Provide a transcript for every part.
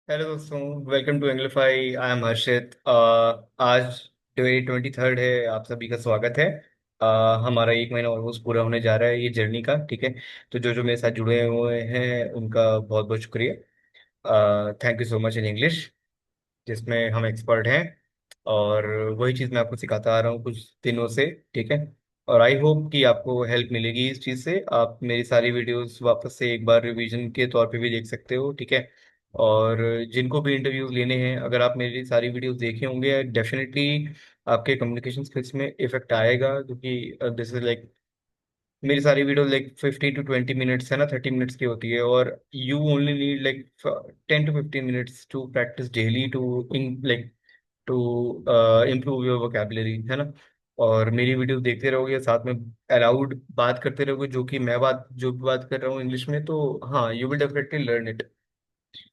Hello दोस्तों। Welcome to Anglify. I am Harshit. आज day 23 है। आप सभी का स्वागत है। हमारा एक महीना ऑलमोस्ट पूरा होने जा रहा है ये जर्नी का। ठीक है। तो जो जो मेरे साथ जुड़े हुए हैं उनका बहुत बहुत शुक्रिया। Thank you so much in English, जिसमें हम एक्सपर्ट हैं। और वही चीज़ मैं आपको सिखाता आ रहा हूँ कुछ दिनों से। ठीक है। और आई होप कि आपको हेल्प मिलेगी इस चीज़ से। आप मेरी सारी वीडियोस वापस से एक बार रिवीजन के तौर पे भी देख सकते हो। ठीक है। और जिनको भी इंटरव्यूज लेने हैं, अगर आप मेरी सारी वीडियोस देखे होंगे, डेफिनेटली आपके कम्युनिकेशन स्किल्स में इफेक्ट आएगा। क्योंकि दिस इज लाइक, मेरी सारी वीडियो लाइक 15 to 20 मिनट्स है ना, 30 मिनट्स की होती है। और you only need like 10 to 15 minutes to practice daily to like to improve your vocabulary, है ना। और मेरी वीडियो देखते रहोगे, साथ में अलाउड बात करते रहोगे, जो कि मैं बात जो भी बात कर रहा हूँ इंग्लिश में, तो हाँ, you will definitely learn it.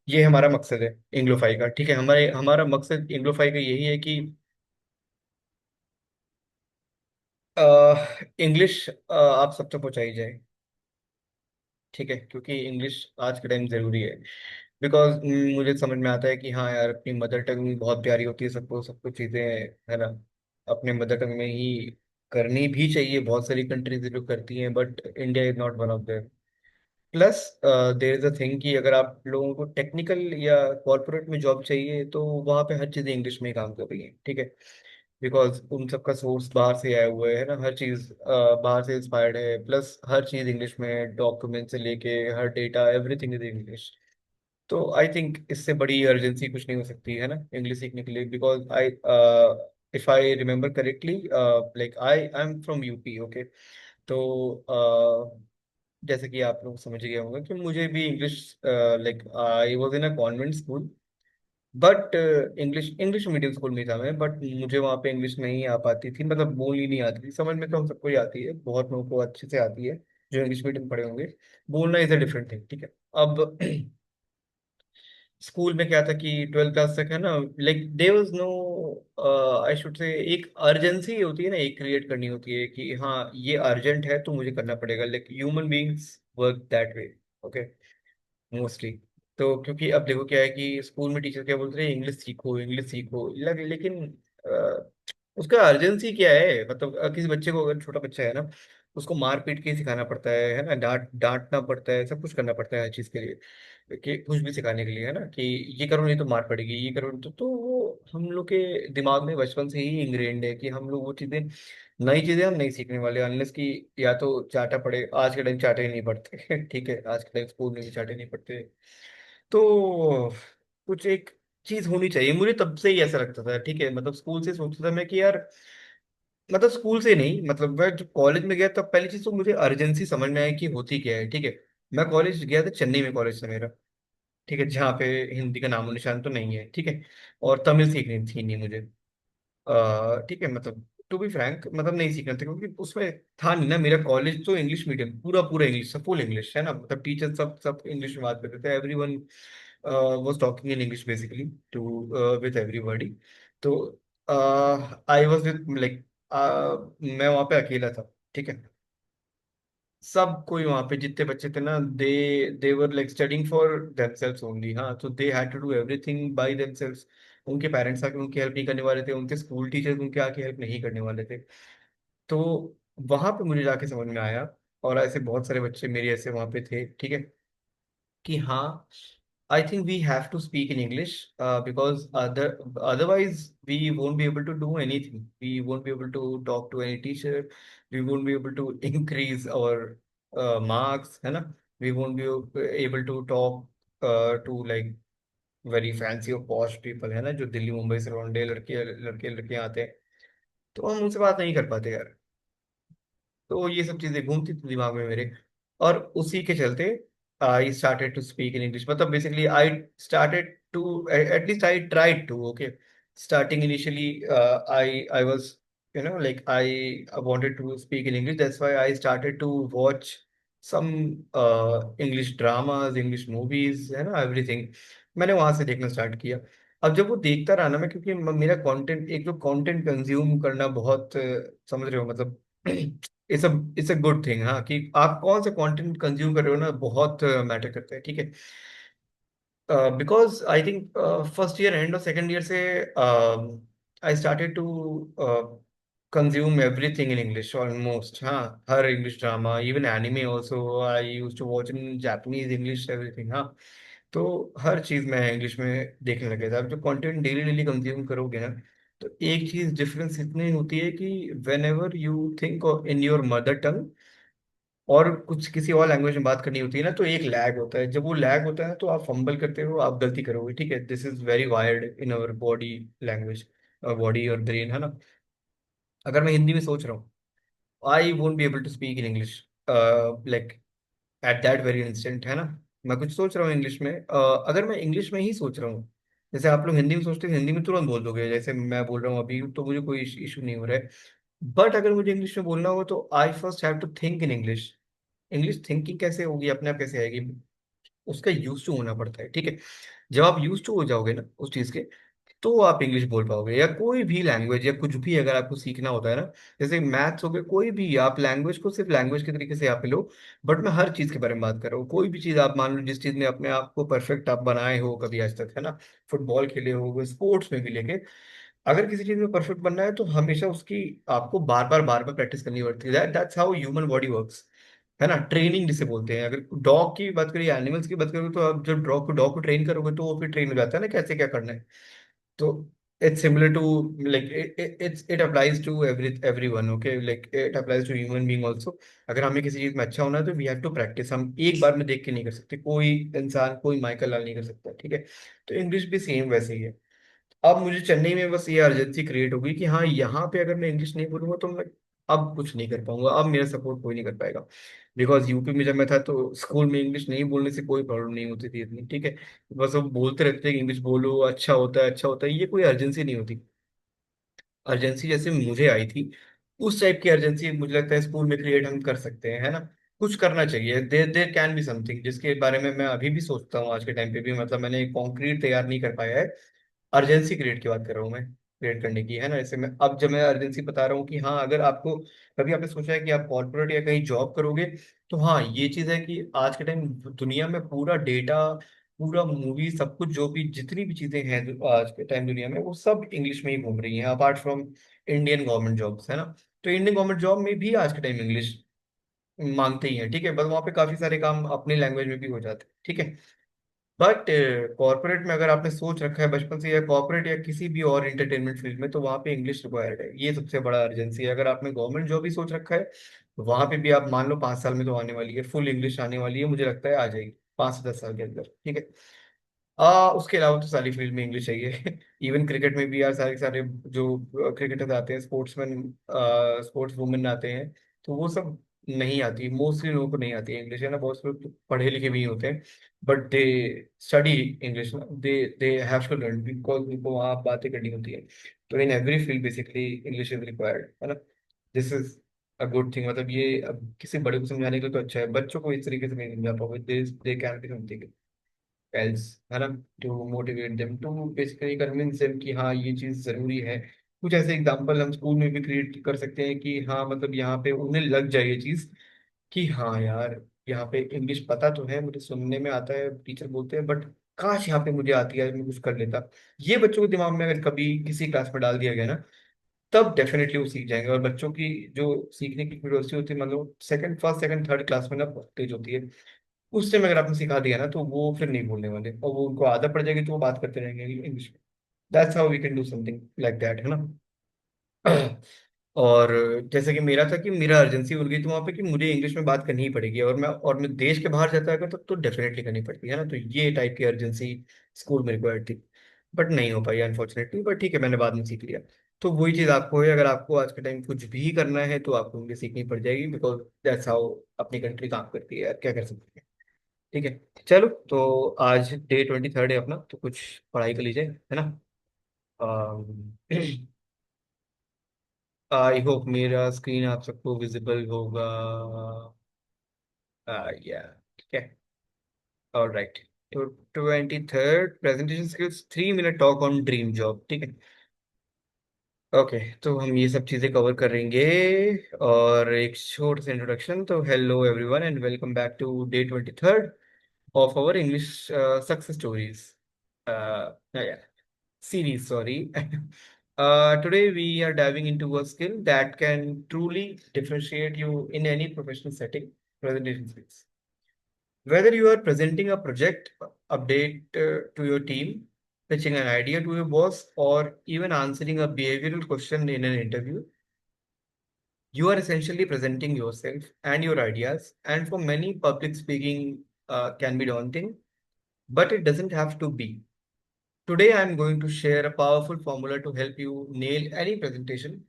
ये हमारा मकसद है इंग्लोफाई का। ठीक है। हमारे हमारा मकसद इंग्लोफाई का यही है कि इंग्लिश आप सब तक पहुंचाई जाए। ठीक है। क्योंकि इंग्लिश आज के टाइम जरूरी है। बिकॉज मुझे समझ में आता है कि हाँ यार, अपनी मदर टंग बहुत प्यारी होती है सबको, सब कुछ चीज़ें, है ना, अपने मदर टंग में ही करनी भी चाहिए। बहुत सारी कंट्रीज जो करती हैं, but India is not one of them. Plus there is a thing कि अगर आप लोगों को टेक्निकल या कॉर्पोरेट में जॉब चाहिए, तो वहाँ पे हर चीज़ इंग्लिश में ही काम कर रही है। ठीक है। बिकॉज उन सबका सोर्स बाहर से आया हुआ है ना, हर चीज़ बाहर से इंस्पायर्ड है। प्लस हर चीज़ इंग्लिश में, डॉक्यूमेंट से लेके हर डेटा, एवरीथिंग इज इंग्लिश। तो आई थिंक इससे बड़ी अर्जेंसी कुछ नहीं हो सकती है ना इंग्लिश सीखने के लिए। Because I, if I remember correctly, like I am from UP. Okay. तो जैसे कि आप लोग समझ गए होंगे कि मुझे भी English, like I was in a convent school, but English English medium school में था मैं। बट मुझे वहाँ पे इंग्लिश नहीं आ पाती थी, मतलब बोलनी नहीं आती थी। समझ में तो हम सबको ही आती है, बहुत लोगों को अच्छे से आती है जो इंग्लिश मीडियम पढ़े होंगे। बोलना इज अ डिफरेंट थिंग। ठीक है। अब स्कूल में क्या था कि 12th क्लास तक है ना, like there was no, I should say, एक अर्जेंसी होती है ना, एक क्रिएट करनी होती है कि हाँ ये अर्जेंट है तो मुझे करना पड़ेगा। Like human beings work that way. Okay. Mostly. तो क्योंकि अब देखो क्या है कि स्कूल में टीचर क्या बोलते हैं, इंग्लिश सीखो इंग्लिश सीखो, लेकिन उसका अर्जेंसी क्या है? मतलब किसी बच्चे को, अगर छोटा बच्चा है ना, उसको मार पीट के सिखाना पड़ता है ना, डांटना पड़ता है, सब कुछ करना पड़ता है हर चीज के लिए, कि कुछ भी सिखाने के लिए, है ना, कि ये करो नहीं तो मार पड़ेगी, ये करो नहीं तो वो हम लोग के दिमाग में बचपन से ही इंग्रेंड है कि हम लोग वो चीजें, नई चीजें हम नहीं सीखने वाले अनलेस कि या तो चाटा पड़े। आज के टाइम चाटे ही नहीं पड़ते ठीक है। आज के टाइम स्कूल में भी चाटे नहीं पड़ते। तो कुछ एक चीज होनी चाहिए, मुझे तब से ही ऐसा लगता था। ठीक है। मतलब स्कूल से सोचता था मैं कि यार, मतलब स्कूल से नहीं, मतलब मैं जब कॉलेज में गया तब पहली चीज तो मुझे अर्जेंसी समझ में आई कि होती क्या है। ठीक है। मैं कॉलेज गया था, चेन्नई में कॉलेज था मेरा। ठीक है। जहाँ पे हिंदी का नामो निशान तो नहीं है। ठीक है। और तमिल सीखनी थी नहीं मुझे। ठीक है। मतलब टू बी फ्रैंक, मतलब नहीं सीखना था, क्योंकि उसमें था नहीं ना। मेरा कॉलेज तो इंग्लिश मीडियम, पूरा पूरा इंग्लिश, फुल इंग्लिश, है ना। मतलब टीचर सब सब इंग्लिश में बात करते थे। Everyone was talking in English basically to with everybody. तो आई वाज विद लाइक, मैं वहाँ पे अकेला था। ठीक है। सब कोई वहाँ पे जितने बच्चे थे ना, they were like studying for themselves only. हाँ, तो they had to do everything by themselves. उनके पेरेंट्स आके उनकी हेल्प नहीं करने वाले थे, उनके स्कूल टीचर्स उनके आके हेल्प नहीं करने वाले थे। तो वहां पे मुझे जाके समझ में आया, और ऐसे बहुत सारे बच्चे मेरे ऐसे वहां पे थे। ठीक है। कि हाँ, I think we have to speak in English, because otherwise we won't be able to do anything. We won't be able to talk to any teacher. We won't be able to increase our marks, है ना? We won't be able to talk to like very fancy or posh people, है ना, जो दिल्ली मुंबई से लौंडे लड़के लड़के लड़के आते हैं। तो हम उनसे बात नहीं कर पाते यार। तो ये सब चीजें घूमती थी दिमाग में मेरे। और उसी के चलते I started to speak in English. मतलब basically I started to, at least I tried to. Okay. Starting initially I was, you know, like I wanted to speak in English. That's why I started to watch some English dramas, English movies, है ना, everything मैंने वहां से देखना start किया। अब जब वो देखता रहा ना मैं, क्योंकि मेरा कंटेंट, एक जो कंटेंट कंज्यूम करना बहुत समझ रहे हो, मतलब इट्स अ गुड थिंग। हाँ, कि आप कौन सा कंटेंट कंज्यूम कर रहे हो ना, बहुत मैटर करता है। ठीक है। Because I think first year and और सेकेंड ईयर से I started to consume everything in English almost, हाँ, हर English drama, even anime also I use to watch in Japanese, English, everything, हाँ। तो हर चीज मैं इंग्लिश में देखने लगे था। अब जो कंटेंट डेली डेली कंज्यूम करोगे ना, तो एक चीज डिफरेंस इतनी होती है कि when ever you think in your mother tongue और कुछ किसी और लैंग्वेज में बात करनी होती है ना, तो एक लैग होता है। जब वो लैग होता है तो आप फंबल करते हो, आप गलती करोगे, ठीक है। This is very wired in our body language, body और ब्रेन, है ना। अगर मैं हिंदी में सोच रहा हूँ, I won't be able to speak in English like at that very instant, है ना। मैं कुछ सोच रहा हूँ इंग्लिश में, अगर मैं इंग्लिश में ही सोच रहा हूँ, जैसे आप लोग हिंदी में सोचते हो, हिंदी में तुरंत बोल दोगे, जैसे मैं बोल रहा हूँ अभी, तो मुझे कोई इशू नहीं हो रहा है। बट अगर मुझे इंग्लिश में बोलना हो तो I first have to think in English. English thinking कैसे होगी, अपने आप कैसे आएगी, उसका यूज टू होना पड़ता है, ठीक है। जब आप यूज टू हो जाओगे ना उस चीज के, तो आप इंग्लिश बोल पाओगे, या कोई भी लैंग्वेज या कुछ भी अगर आपको सीखना होता है ना, जैसे मैथ्स हो गए, कोई भी आप लैंग्वेज को सिर्फ लैंग्वेज के तरीके से आप लो। बट मैं हर चीज के बारे में बात कर रहा हूँ, कोई भी चीज आप मान लो जिस चीज में अपने आप को परफेक्ट आप बनाए हो कभी आज तक, है ना। फुटबॉल खेले हो, स्पोर्ट्स में भी लेके, अगर किसी चीज में परफेक्ट बनना है तो हमेशा उसकी आपको बार बार प्रैक्टिस करनी पड़ती है। That's how human body works, है ना। ट्रेनिंग जिसे बोलते हैं, अगर डॉग की बात करिए, एनिमल्स की बात करोगे, तो आप जब डॉग को ट्रेन करोगे तो वो फिर ट्रेन हो जाता है ना, कैसे क्या करना है। तो it's similar to, like it applies to everyone, okay, like it applies to human being also. अगर हमें किसी चीज में अच्छा होना है तो वी हैव टू प्रैक्टिस, हम एक बार में देख के नहीं कर सकते, कोई इंसान, कोई माइकल लाल नहीं कर सकता, ठीक है। तो इंग्लिश भी सेम वैसे ही है। अब मुझे चेन्नई में बस ये अर्जेंसी क्रिएट होगी कि हाँ, यहाँ पे अगर मैं इंग्लिश नहीं बोलूंगा तो मैं अब कुछ नहीं कर पाऊंगा, अब मेरा सपोर्ट कोई नहीं कर पाएगा। बिकॉज यूपी में जब मैं था तो स्कूल में इंग्लिश नहीं बोलने से कोई प्रॉब्लम नहीं होती थी इतनी, ठीक है। बस वो बोलते रहते थे कि इंग्लिश बोलो, अच्छा होता है, अच्छा होता है, ये कोई अर्जेंसी नहीं होती। अर्जेंसी जैसे मुझे आई थी, उस टाइप की अर्जेंसी मुझे लगता है स्कूल में क्रिएट हम कर सकते हैं, है ना। कुछ करना चाहिए, देर देर कैन बी समथिंग जिसके बारे में मैं अभी भी सोचता हूँ आज के टाइम पे भी, मतलब मैंने एक कॉन्क्रीट तैयार नहीं कर पाया है। अर्जेंसी क्रिएट की बात कर रहा हूँ मैं, क्रिएट करने की, है ना। जैसे मैं अब जब मैं अर्जेंसी बता रहा हूँ कि हाँ, अगर आपको कभी आपने सोचा है कि आप कॉर्पोरेट या कहीं जॉब करोगे, तो हाँ, ये चीज़ है कि आज के टाइम दुनिया में पूरा डेटा, पूरा मूवी, सब कुछ, जो भी जितनी भी चीज़ें हैं जो आज के टाइम दुनिया में, वो सब इंग्लिश में ही घूम रही हैं, apart from Indian government jobs, है ना। तो इंडियन गवर्नमेंट जॉब में भी आज के टाइम इंग्लिश मांगते ही हैं, ठीक है। बस वहाँ पे काफ़ी सारे काम अपनी लैंग्वेज में भी हो जाते हैं, ठीक है। बट कॉर्पोरेट में अगर आपने सोच रखा है बचपन से, या कॉर्पोरेट या किसी भी और एंटरटेनमेंट फील्ड में, तो वहाँ पे इंग्लिश रिक्वायर्ड है, ये सबसे बड़ा अर्जेंसी है। अगर आपने गवर्नमेंट जॉब भी सोच रखा है, तो वहाँ पे भी आप मान लो 5 साल में तो आने वाली है, फुल इंग्लिश आने वाली है, मुझे लगता है आ जाएगी 5 से 10 साल के अंदर, ठीक है। उसके अलावा तो सारी फील्ड में इंग्लिश चाहिए। इवन क्रिकेट में भी यार, सारे सारे जो क्रिकेटर्स आते हैं, स्पोर्ट्समैन, स्पोर्ट्स वुमेन आते हैं, तो वो सब नहीं आती, मोस्टली लोगों को नहीं आती है इंग्लिश, है ना। बहुत से लोग तो पढ़े लिखे भी होते हैं, but they study English, they they have to learn, because उनको वहाँ बातें करनी होती है। तो in every field basically English is required, है ना। This is a good thing, मतलब ये अब किसी बड़े को समझाने के लिए तो अच्छा है, बच्चों को इस तरीके से नहीं समझा पाओगे, they can be something else, है ना, to motivate them, to basically convince them कि हाँ, ये चीज जरूरी है। कुछ ऐसे एग्जांपल हम स्कूल में भी क्रिएट कर सकते हैं कि हाँ, मतलब यहाँ पे उन्हें लग जाए ये चीज कि हाँ यार, यहाँ पे इंग्लिश पता तो है, मुझे सुनने में आता है, टीचर बोलते हैं, बट काश यहाँ पे मुझे आती है, मैं कुछ कर लेता। ये बच्चों के दिमाग में अगर कभी किसी क्लास में डाल दिया गया ना, तब डेफिनेटली वो सीख जाएंगे। और बच्चों की जो सीखने की क्यूरियोसिटी होती है, मतलब second, first second third class में ना, बहुत तेज होती है। उस टाइम अगर आपने सिखा दिया ना, तो वो फिर नहीं बोलने वाले, और वो उनको आदत पड़ जाएगी तो वो बात करते रहेंगे इंग्लिश में। That's how we can do something like that, है ना। और जैसे कि मेरा था कि मेरा अर्जेंसी बन गई थी वहां पे कि मुझे इंग्लिश में बात करनी ही पड़ेगी, और मैं देश के बाहर जाता है तो डेफिनेटली करनी पड़ती है ना। तो ये टाइप की अर्जेंसी स्कूल में रिक्वायर्ड थी, बट नहीं हो पाई अनफॉर्चुनेटली, बट ठीक है, मैंने बाद में सीख लिया। तो वही चीज़ आपको है, अगर आपको आज के टाइम कुछ भी करना है तो आपको इंग्लिश सीखनी पड़ जाएगी, बिकॉज दैट्स हाउ अपनी कंट्री काम करती है यार, क्या कर सकते हैं। ठीक है, चलो, तो आज डे 23 है अपना, तो कुछ पढ़ाई कर लीजिए, है ना। आई होप मेरा स्क्रीन आप सबको विजिबल होगा। या, ठीक है, ऑलराइट। तो 23 presentation skills, 3 minute talk on dream job, ठीक है। ओके, तो हम ये सब चीज़ें कवर करेंगे, और एक छोटा सा इंट्रोडक्शन। तो hello everyone and welcome back to day 23। of our English success stories. Yeah, series, sorry. Today we are diving into a skill that can truly differentiate you in any professional setting, presentation skills. Whether you are presenting a project update to your team, pitching an idea to your boss, or even answering a behavioral question in an interview, you are essentially presenting yourself and your ideas. And for many, public speaking can be daunting, but it doesn't have to be. Today, I'm going to share a powerful formula to help you nail any presentation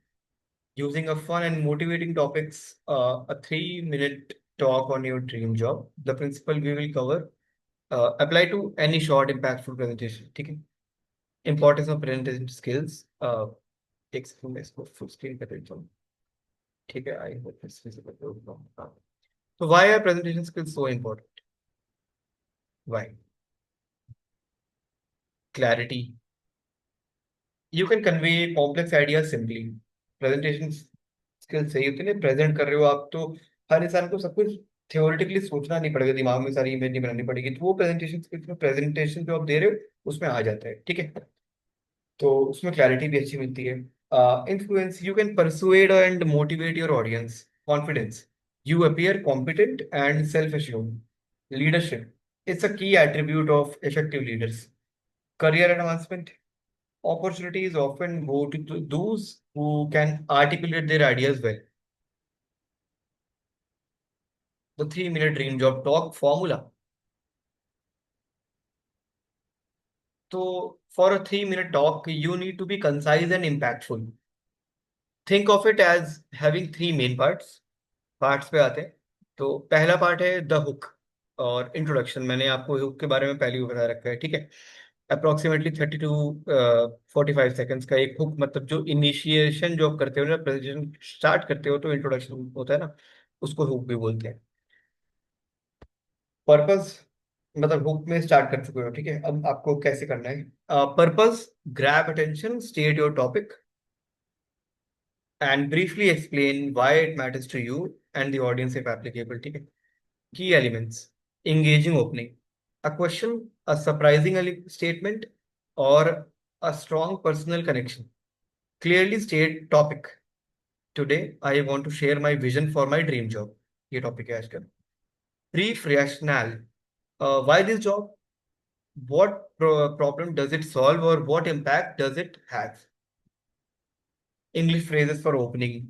using a fun and motivating topics, a 3 minute talk on your dream job. The principle we will cover apply to any short, impactful presentation. Okay? Importance of presentation skills. Takes a few minutes for full screen presentation. Okay, I hope it's visible. So why are presentation skills so important? Why? Clarity. You can convey complex ideas simply. Presentation skills सही होते हैं present कर रहे हो आप तो हर इंसान को सब कुछ थियोरेटिकली सोचना नहीं पड़ेगा दिमाग में सारी इमेज नहीं बनानी पड़ेगी तो वो प्रेजेंटेशन स्किल्स में प्रेजेंटेशन जो आप दे रहे हो उसमें आ जाता है ठीक है तो उसमें क्लैरिटी भी अच्छी मिलती है influence you can persuade and motivate your audience confidence you appear competent and self assured leadership it's a की attribute of effective leaders career advancement opportunities often go to those who can articulate their ideas well. The 3 minute dream job talk formula. So, for a 3 minute talk, you need to be concise and impactful. Think of it as having three main parts. Parts पे आते हैं तो पहला part है the hook और introduction मैंने आपको hook के बारे में पहले ही बता रखा है ठीक है अप्रोक्सीमेटली 30 to 45 सेकेंड्स का एक हुक मतलब जो इनिशिएशन जो आप करते हो ना प्रेजेंटेशन स्टार्ट करते हो तो इंट्रोडक्शन होता है ना उसको हुक भी बोलते हैं पर्पस मतलब हुक में स्टार्ट कर चुके हो ठीक है अब आपको कैसे करना है purpose grab attention state your topic and briefly explain why it matters to you and the audience if applicable ठीक है Key elements engaging opening, a question, a surprising statement, or a strong personal connection. Clearly state topic. Today, I want to share my vision for my dream job. ये topic है आज का. Brief rationale. Why this job? What problem does it solve or what impact does it have? English phrases for opening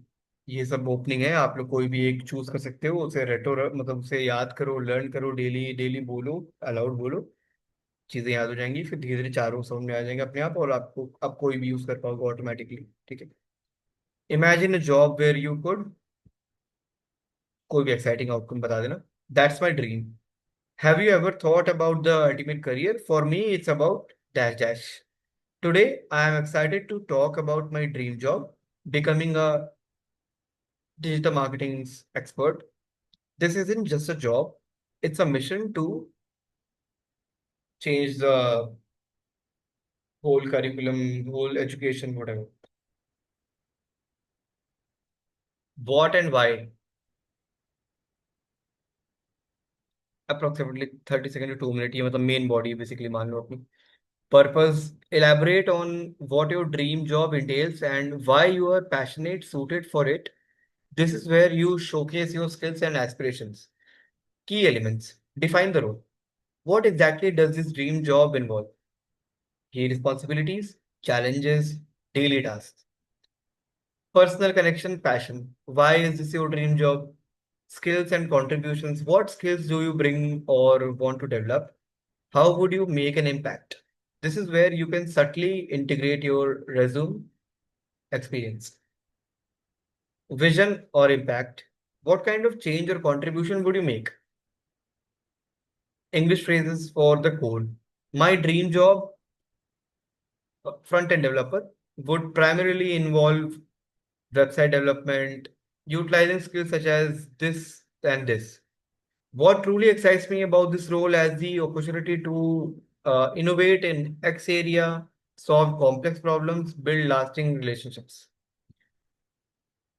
ये सब opening है आप लोग कोई भी एक चूज कर सकते हो उसे रेटो मतलब उसे याद करो लर्न करो डेली डेली बोलो अलाउड बोलो चीजें याद हो जाएंगी फिर धीरे धीरे चारों समझ में आ जाएंगे अपने आप और आपको अब कोई भी यूज कर पाओगे ऑटोमेटिकली ठीक है imagine a job where you could कोई भी एक्साइटिंग आउटकम बता देना that's my dream have you ever thought about the ultimate career for me it's about dash dash today I am excited to talk about my dream job becoming a digital marketing expert. This isn't just a job, it's a mission to change the whole curriculum, whole education, whatever. What and why? Approximately 30 second to 2 minute. ये मतलब main body basically मान लो अपनी. Purpose, elaborate on what your dream job entails and why you are passionate, suited for it. This is where you showcase your skills and aspirations. Key elements, define the role. What exactly does this dream job involve? Key responsibilities, challenges, daily tasks. Personal connection, passion. Why is this your dream job? Skills and contributions. What skills do you bring or want to develop? How would you make an impact? This is where you can subtly integrate your resume experience. Vision or impact. What kind of change or contribution would you make? English phrases for the code. My dream job, front end developer, would primarily involve website development, utilizing skills such as this and this. What truly excites me about this role as the opportunity to innovate in X area, solve complex problems, build lasting relationships.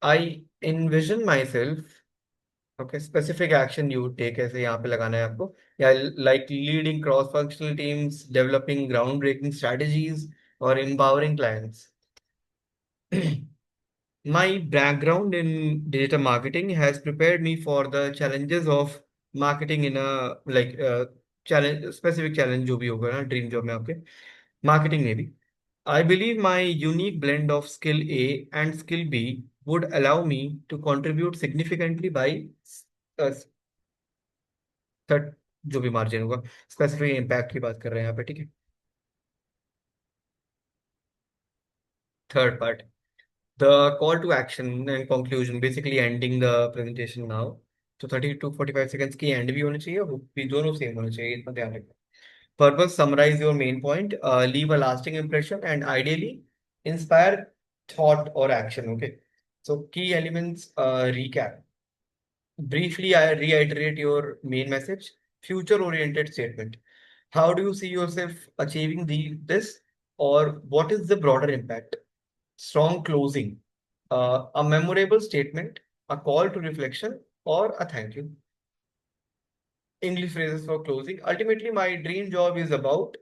I envision myself okay, specific action you take ऐसे यहाँ पे लगाना है आपको, या like leading cross functional teams, developing ground breaking strategies, और empowering clients. My background in digital marketing has prepared me for the challenges of marketing in a like challenge, specific challenge जो भी होगा ना ड्रीम जॉब में आपके, marketing में भी. I believe my unique blend of skill A and skill B would allow me to contribute significantly by uh, third, जो भी मार्जिन होगा, स्पेसिफिक इम्पैक्ट की बात कर रहे हैं यहाँ पे, ठीक है. Third part, the call to action and conclusion, basically ending the presentation now. तो 30 to 45 seconds की एंड भी होनी चाहिए, hook भी, दोनों सेम होने चाहिए, इतना ध्यान रखना. Purpose: summarize your main point, leave a lasting impression, and ideally inspire thought or action. Okay. So key elements, recap. Briefly, I reiterate your main message. Future oriented statement. How do you see yourself achieving this, or what is the broader impact? Strong closing, a memorable statement, a call to reflection, or a thank you. English phrases for closing. Ultimately, my dream job is about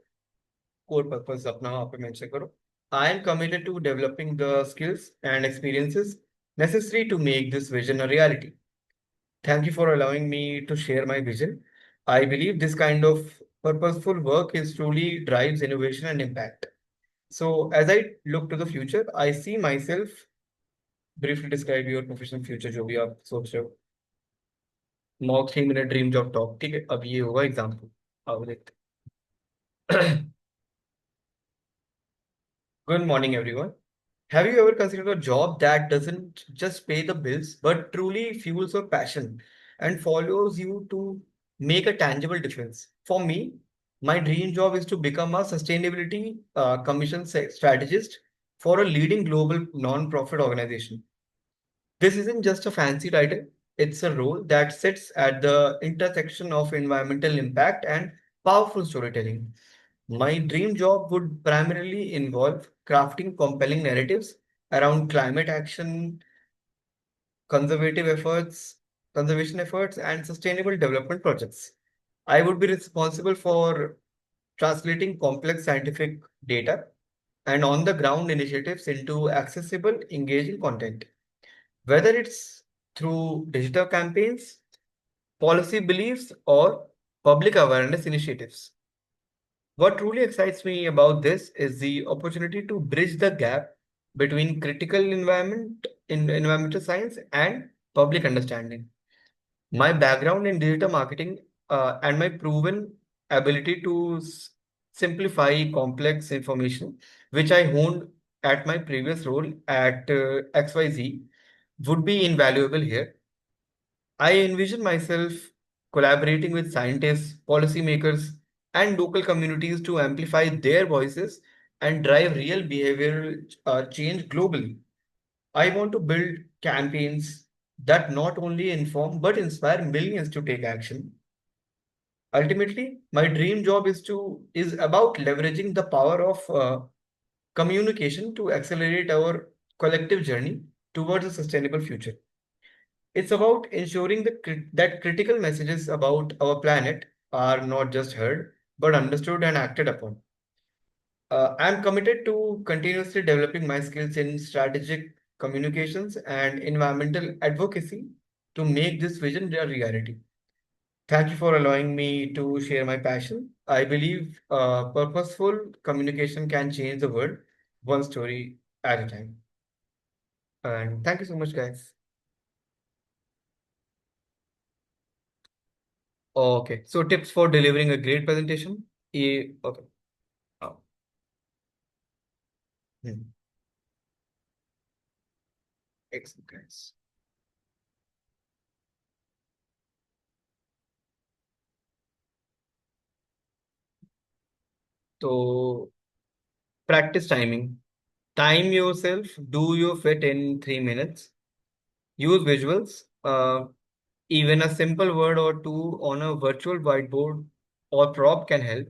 core purpose. अपना वहाँ पे mention करो. I am committed to developing the skills and experiences necessary to make this vision a reality. Thank you for allowing me to share my vision. I believe this kind of purposeful work is truly drives innovation and impact. So as I look to the future, I see myself. Briefly describe your professional future जो भी आप सोच रहे हो. Mock 3 minute dream job talk, ठीक है, अब ये होगा एग्जाम्पल. आओ देखते. Good morning, everyone. Have you ever considered a job that doesn't just pay the bills, but truly fuels your passion and follows you to make a tangible difference? For me, my dream job is to become a sustainability commission strategist for a leading global non-profit organization. This isn't just a fancy title, it's a role that sits at the intersection of environmental impact and powerful storytelling. My dream job would primarily involve crafting compelling narratives around climate action, conservative efforts, conservation efforts, and sustainable development projects. I would be responsible for translating complex scientific data and on the ground initiatives into accessible, engaging content, whether it's through digital campaigns, policy beliefs, or public awareness initiatives. What truly excites me about this is the opportunity to bridge the gap between critical environmental science and public understanding. My background in digital marketing and my proven ability to simplify complex information, which I honed at my previous role at XYZ, would be invaluable here. I envision myself collaborating with scientists, policymakers, and local communities to amplify their voices and drive real behavioral change globally. I want to build campaigns that not only inform but inspire millions to take action. Ultimately, my dream job is about leveraging the power of communication to accelerate our collective journey towards a sustainable future. It's about ensuring that critical messages about our planet are not just heard, but understood and acted upon. I'm committed to continuously developing my skills in strategic communications and environmental advocacy to make this vision a reality. Thank you for allowing me to share my passion. I believe purposeful communication can change the world one story at a time. And thank you so much, guys. Okay, so tips for delivering a great presentation. Okay. Oh, hmm. Excellent, guys. So practice timing. Time yourself. Do you fit in 3 minutes? Use visuals. Even a simple word or two on a virtual whiteboard or prop can help.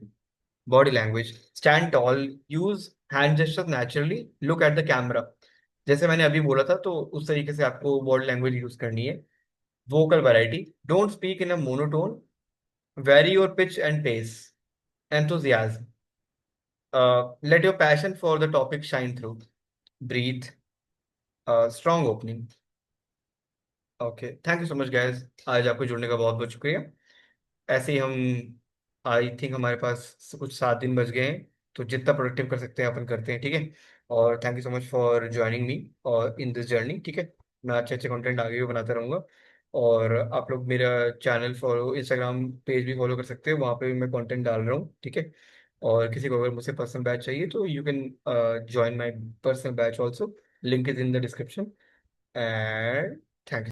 Body language. Stand tall. Use hand gestures naturally. Look at the camera. जैसे मैंने अभी बोला था, तो उस तरीके से आपको बॉडी लैंग्वेज यूज करनी है. vocal variety, don't speak in a monotone, vary your pitch and pace, enthusiasm, let your passion for the topic shine through, breathe, strong opening. Okay, thank you so much guys, आज आपको जुड़ने का बहुत बहुत शुक्रिया। ऐसे ही हम, आई थिंक हमारे पास कुछ 7 दिन बच गए हैं, तो जितना प्रोडक्टिव कर सकते हैं अपन करते हैं, ठीक है। और thank you so much for joining me और इन दिस जर्नी, ठीक है। मैं अच्छे अच्छे कंटेंट आगे भी बनाता रहूँगा। और आप लोग मेरा चैनल फॉलो, इंस्टाग्राम पेज भी फॉलो कर सकते हैं, वहाँ पे भी मैं कंटेंट डाल रहा हूँ, ठीक है। और किसी को अगर मुझसे पर्सनल बैच चाहिए तो you can join my personal batch also, link is in the description. And thank